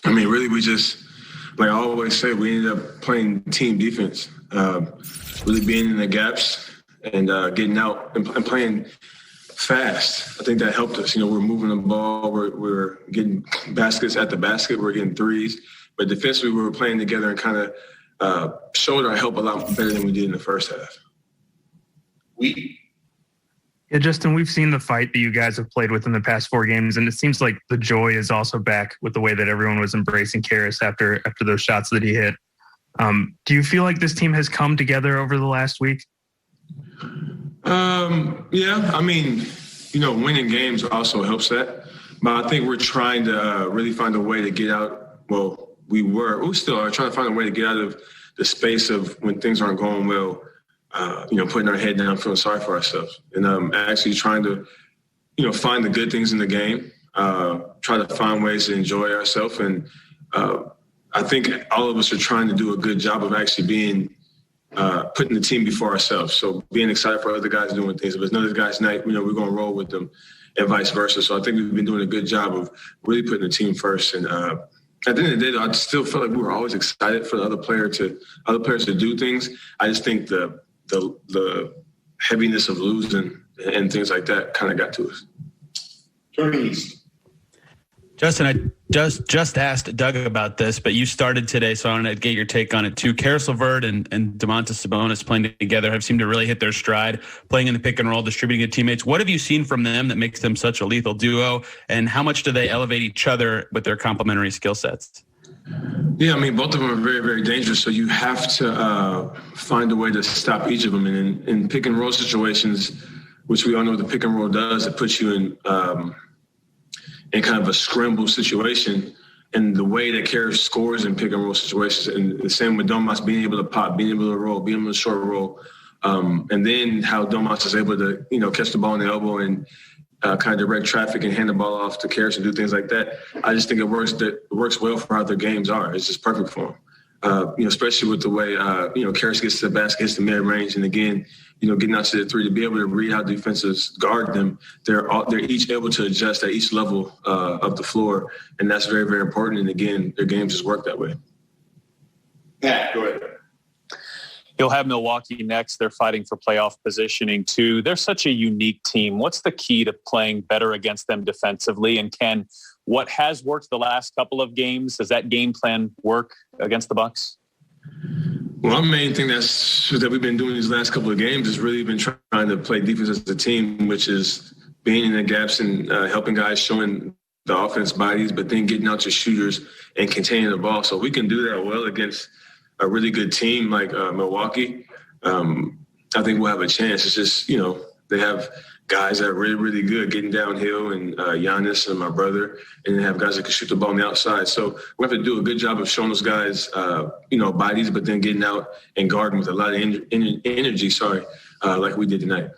I mean, really, we just, like I always say, we ended up playing team defense, really being in the gaps and getting out and playing fast. I think that helped us. We're moving the ball. We're getting baskets at the basket. We're getting threes. But defensively, we were playing together and kind of showed our help a lot better than we did in the first half. Yeah, Justin, we've seen the fight that you guys have played with in the past 4 games, and it seems like the joy is also back with the way that everyone was embracing Caris after those shots that he hit. Do you feel like this team has come together over the last week? Yeah, I mean, winning games also helps that. But I think we're trying to really find a way to get out. Well, we still are trying to find a way to get out of the space of when things aren't going well. Putting our head down, feeling sorry for ourselves, and actually trying to, find the good things in the game, try to find ways to enjoy ourselves. And I think all of us are trying to do a good job of actually being, putting the team before ourselves. So being excited for other guys doing things. If it's another guy's night, we're going to roll with them and vice versa. So I think we've been doing a good job of really putting the team first. And at the end of the day, though, I still feel like we were always excited for the other players to do things. I just think the heaviness of losing and things like that kind of got to us. Justin, I just asked Doug about this, but you started today, so I want to get your take on it too. Caris, LeVert, and Domantas Sabonis playing together have seemed to really hit their stride, playing in the pick and roll, distributing to teammates. What have you seen from them that makes them such a lethal duo, and how much do they elevate each other with their complementary skill sets? Yeah, I mean, both of them are very, very dangerous. So you have to find a way to stop each of them. And in pick and roll situations, which we all know what the pick and roll does, it puts you in kind of a scramble situation. And the way that Caris scores in pick and roll situations, and the same with Domas being able to pop, being able to roll, being able to short roll, and then how Domas is able to, catch the ball in the elbow and kind of direct traffic and hand the ball off to Caris and do things like that. I just think it works well for how their games are. It's just perfect for them. Especially with the way, Caris gets to the basket, gets the mid-range, and again, getting out to the three, to be able to read how defenses guard them. They're each able to adjust at each level of the floor, and that's very, very important. And again, their games just work that way. Yeah, go ahead. You'll have Milwaukee next. They're fighting for playoff positioning too. They're such a unique team. What's the key to playing better against them defensively? And can what has worked the last couple of games, does that game plan work against the Bucks? Well, my main thing that we've been doing these last couple of games has really been trying to play defense as a team, which is being in the gaps and helping guys, showing the offense bodies, but then getting out to shooters and containing the ball. So we can do that well against a really good team like Milwaukee. I think we'll have a chance. It's just, they have guys that are really, really good getting downhill, and Giannis and my brother, and they have guys that can shoot the ball on the outside. So we have to do a good job of showing those guys, bodies, but then getting out and guarding with a lot of energy, like we did tonight.